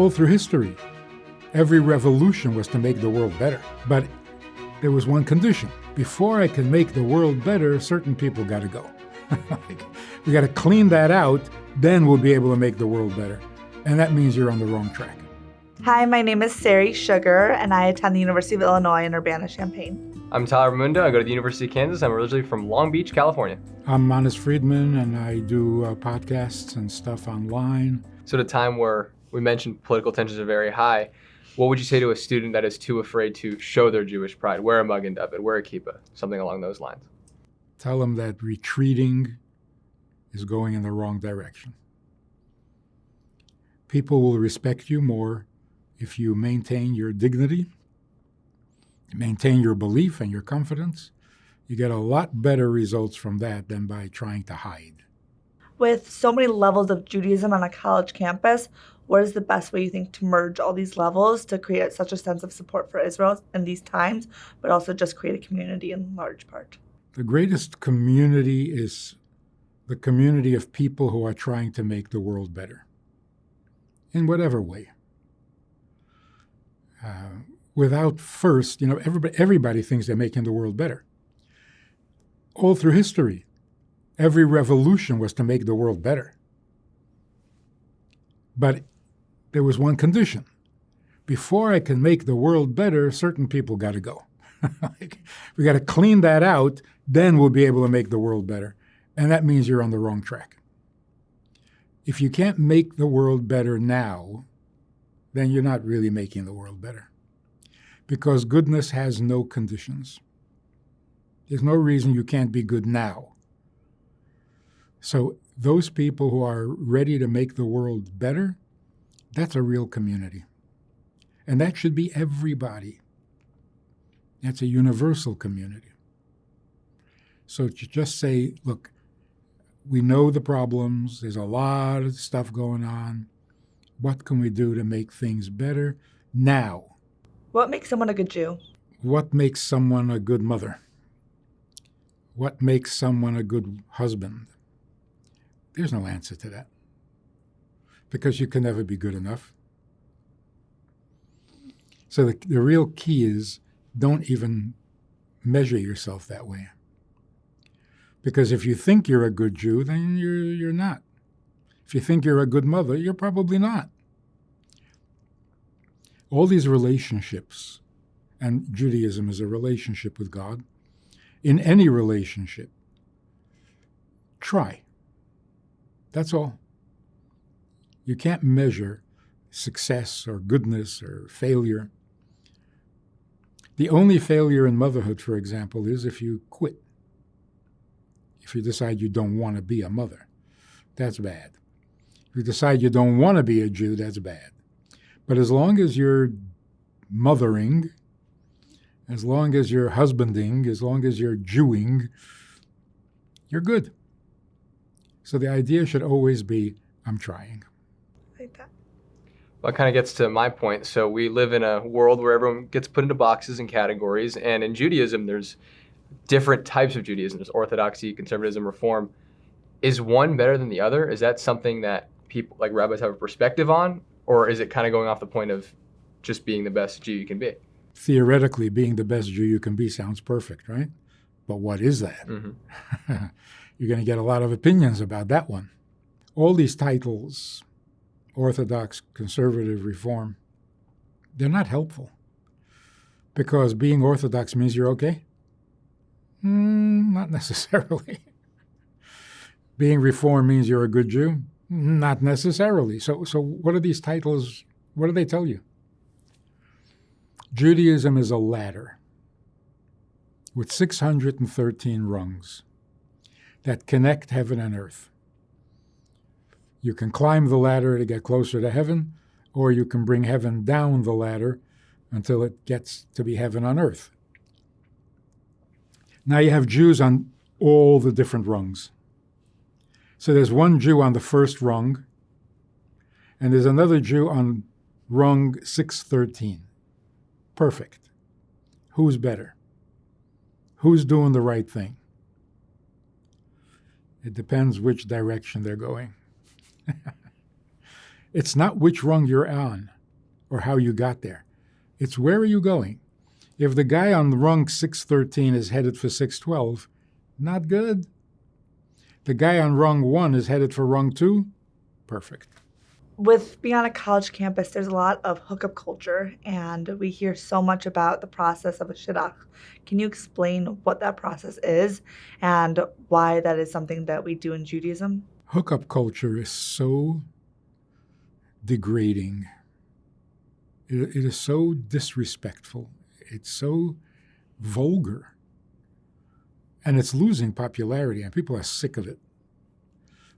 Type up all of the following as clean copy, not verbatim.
All through history, every revolution was to make the world better. But there was one condition. Before I can make the world better, certain people got to go. We got to clean that out, then we'll be able to make the world better. And that means you're on the wrong track. Hi, my name is Sari Sugar, and I attend the University of Illinois in Urbana-Champaign. I'm Tyler Munda. I go to the University of Kansas. I'm originally from Long Beach, California. I'm Manis Friedman, and I do podcasts and stuff online. So at a time where we mentioned political tensions are very high, what would you say to a student that is too afraid to show their Jewish pride? Wear a Magen David, wear a kippah, something along those lines. Tell them that retreating is going in the wrong direction. People will respect you more if you maintain your dignity, maintain your belief and your confidence. You get a lot better results from that than by trying to hide. With so many levels of Judaism on a college campus, what is the best way you think to merge all these levels to create such a sense of support for Israel in these times, but also just create a community in large part? The greatest community is the community of people who are trying to make the world better, in whatever way. Without first, everybody thinks they're making the world better. All through history, every revolution was to make the world better. But there was one condition. Before I can make the world better, certain people got to go. We got to clean that out, then we'll be able to make the world better. And that means you're on the wrong track. If you can't make the world better now, then you're not really making the world better. Because goodness has no conditions. There's no reason you can't be good now. So those people who are ready to make the world better, that's a real community. And that should be everybody. That's a universal community. So to just say, look, we know the problems, there's a lot of stuff going on. What can we do to make things better now? What makes someone a good Jew? What makes someone a good mother? What makes someone a good husband? There's no answer to that. Because you can never be good enough. So the real key is don't even measure yourself that way. Because if you think you're a good Jew, then you're not. If you think you're a good mother, you're probably not. All these relationships, and Judaism is a relationship with God, in any relationship, try. That's all. You can't measure success or goodness or failure. The only failure in motherhood, for example, is if you quit. If you decide you don't want to be a mother, that's bad. If you decide you don't want to be a Jew, that's bad. But as long as you're mothering, as long as you're husbanding, as long as you're Jewing, you're good. So the idea should always be, I'm trying. Like that. Well, that kind of gets to my point. So we live in a world where everyone gets put into boxes and categories. And in Judaism, there's different types of Judaism. There's Orthodoxy, Conservatism, Reform. Is one better than the other? Is that something that people like rabbis have a perspective on? Or is it kind of going off the point of just being the best Jew you can be? Theoretically, being the best Jew you can be sounds perfect, right? But what is that? Mm-hmm. You're going to get a lot of opinions about that one. All these titles, Orthodox, Conservative, Reform, they're not helpful. Because being Orthodox means you're okay? Not necessarily. Being Reform means you're a good Jew? Not necessarily. So what are these titles, what do they tell you? Judaism is a ladder with 613 rungs that connect heaven and earth. You can climb the ladder to get closer to heaven, or you can bring heaven down the ladder until it gets to be heaven on earth. Now you have Jews on all the different rungs. So there's one Jew on the first rung, and there's another Jew on rung 613. Perfect. Who's better? Who's doing the right thing? It depends which direction they're going. It's not which rung you're on or how you got there. It's where are you going? If the guy on rung 613 is headed for 612, not good. The guy on rung 1 is headed for rung 2, perfect. With being on a college campus, there's a lot of hookup culture, and we hear so much about the process of a shidduch. Can you explain what that process is and why that is something that we do in Judaism? Hookup culture is so degrading. It is so disrespectful. It's so vulgar. And it's losing popularity, and people are sick of it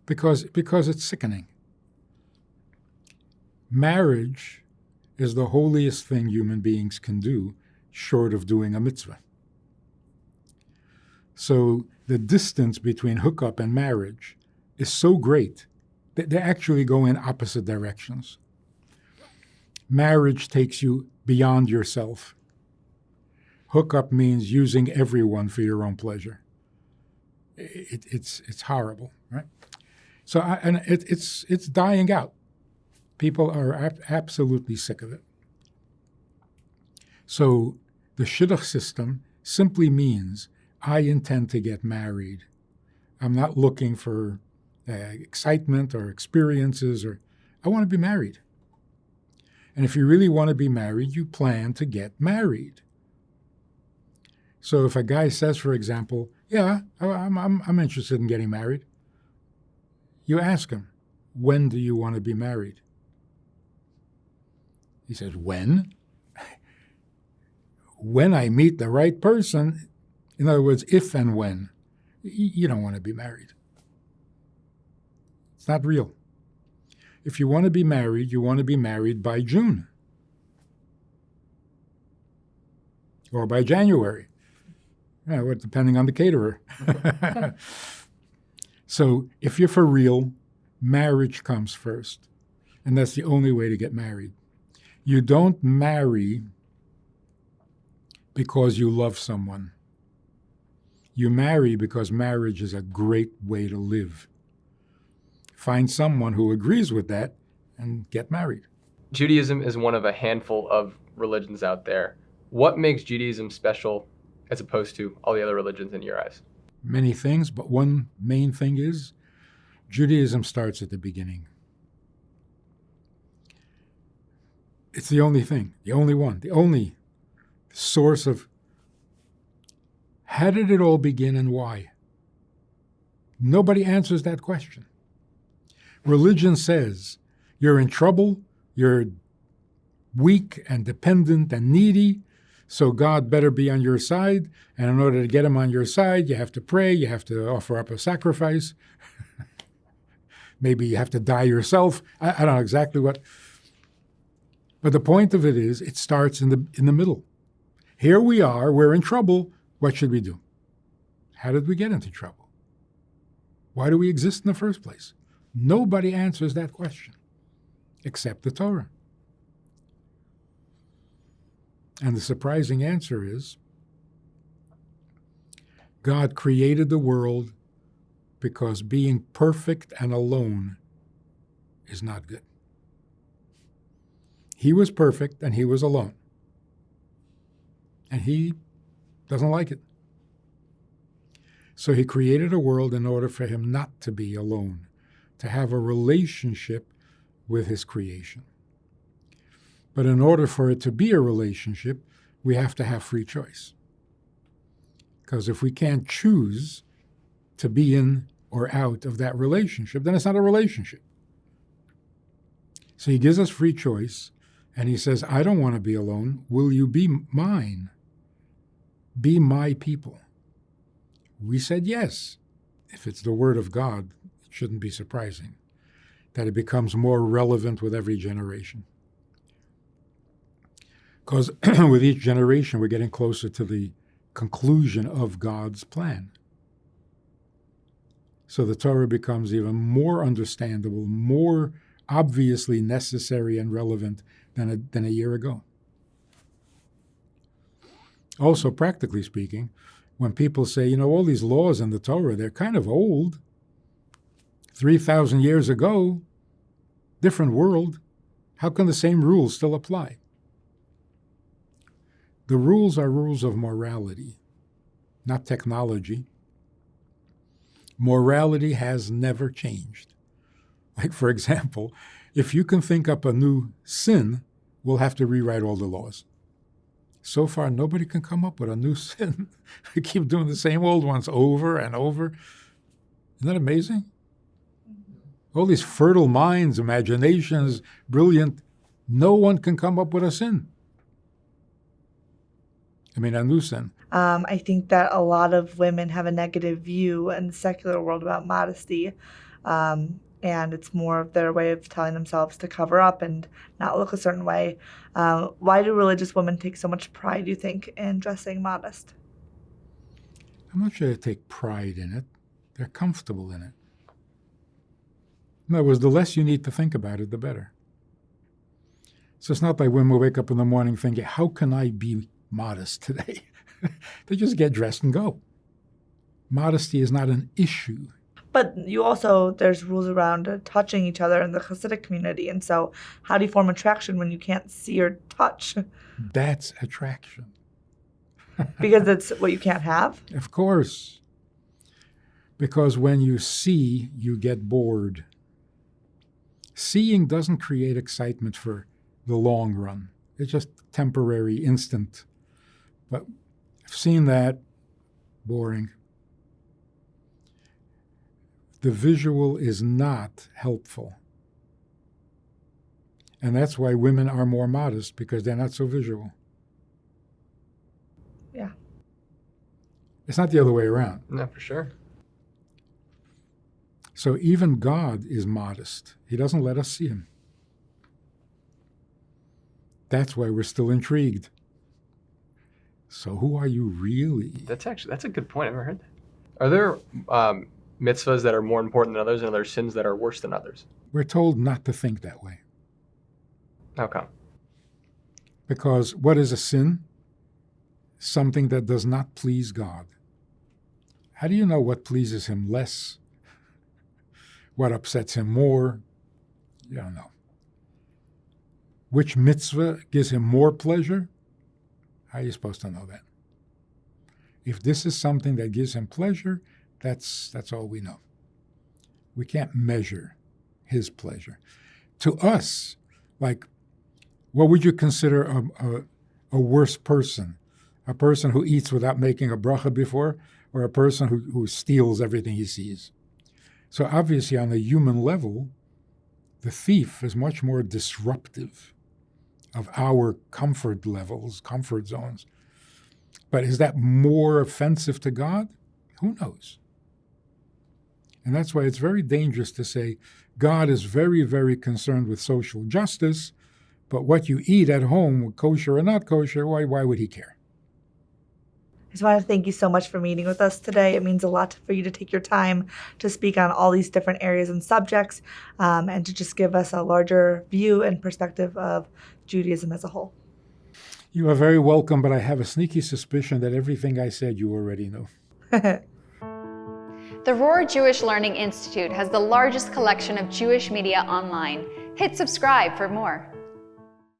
because it's sickening. Marriage is the holiest thing human beings can do, short of doing a mitzvah. So the distance between hookup and marriage is so great that they actually go in opposite directions. Marriage takes you beyond yourself. Hookup means using everyone for your own pleasure. It's horrible, right? So it's dying out. People are absolutely sick of it. So the shidduch system simply means I intend to get married. I'm not looking for excitement or experiences, or I want to be married. And if you really want to be married, you plan to get married. So if a guy says, for example, yeah, I'm interested in getting married, you ask him, when do you want to be married? He says, when? When I meet the right person. In other words, if and when. You don't want to be married. It's not real. If you want to be married, you want to be married by June. Or by January. Depending on the caterer. So if you're for real, marriage comes first. And that's the only way to get married. You don't marry because you love someone. You marry because marriage is a great way to live. Find someone who agrees with that and get married. Judaism is one of a handful of religions out there. What makes Judaism special as opposed to all the other religions in your eyes? Many things, but one main thing is Judaism starts at the beginning. It's the only thing, the only one, the only source of how did it all begin and why? Nobody answers that question. Religion says you're in trouble, you're weak and dependent and needy, so God better be on your side, and in order to get him on your side, you have to pray, you have to offer up a sacrifice. Maybe you have to die yourself. I don't know exactly what. But the point of it is, it starts in the middle. Here we are, we're in trouble. What should we do? How did we get into trouble? Why do we exist in the first place? Nobody answers that question, except the Torah. And the surprising answer is, God created the world because being perfect and alone is not good. He was perfect and he was alone. And he doesn't like it. So he created a world in order for him not to be alone, to have a relationship with his creation. But in order for it to be a relationship, we have to have free choice. Because if we can't choose to be in or out of that relationship, then it's not a relationship. So he gives us free choice, and he says, I don't want to be alone. Will you be mine? Be my people. We said yes. If it's the word of God, it shouldn't be surprising that it becomes more relevant with every generation. Because with each generation, we're getting closer to the conclusion of God's plan. So the Torah becomes even more understandable, more obviously necessary and relevant than a year ago. Also, practically speaking, when people say, all these laws in the Torah, they're kind of old. 3,000 years ago, different world, how can the same rules still apply? The rules are rules of morality, not technology. Morality has never changed. Like, for example, if you can think up a new sin, we'll have to rewrite all the laws. So far, nobody can come up with a new sin. We keep doing the same old ones over and over. Isn't that amazing? All these fertile minds, imaginations, brilliant. No one can come up with a sin. I mean, a new sin. I think that a lot of women have a negative view in the secular world about modesty. And it's more of their way of telling themselves to cover up and not look a certain way. Why do religious women take so much pride, do you think, in dressing modest? I'm not sure they take pride in it. They're comfortable in it. In other words, the less you need to think about it, the better. So it's not like women wake up in the morning thinking, how can I be modest today? They just get dressed and go. Modesty is not an issue. But there's rules around touching each other in the Hasidic community. And so how do you form attraction when you can't see or touch? That's attraction. Because it's what you can't have? Of course. Because when you see, you get bored. Seeing doesn't create excitement for the long run. It's just temporary, instant. But I've seen that, boring. The visual is not helpful. And that's why women are more modest, because they're not so visual. Yeah. It's not the other way around. No, for sure. So even God is modest. He doesn't let us see him. That's why we're still intrigued. So who are you really? That's a good point. I've never heard that. Are there mitzvahs that are more important than others, and are there sins that are worse than others? We're told not to think that way. How come? Because what is a sin? Something that does not please God. How do you know what pleases him less? What upsets him more? You don't know. Which mitzvah gives him more pleasure? How are you supposed to know that? If this is something that gives him pleasure, that's all we know. We can't measure his pleasure. To us, like, what would you consider a worse person? A person who eats without making a bracha before, or a person who steals everything he sees? So obviously, on a human level, the thief is much more disruptive of our comfort levels, comfort zones. But is that more offensive to God? Who knows? And that's why it's very dangerous to say God is very, very concerned with social justice, but what you eat at home, kosher or not kosher, why would he care? I just want to thank you so much for meeting with us today. It means a lot for you to take your time to speak on all these different areas and subjects, and to just give us a larger view and perspective of Judaism as a whole. You are very welcome, but I have a sneaky suspicion that everything I said you already know. The Rohr Jewish Learning Institute has the largest collection of Jewish media online. Hit subscribe for more.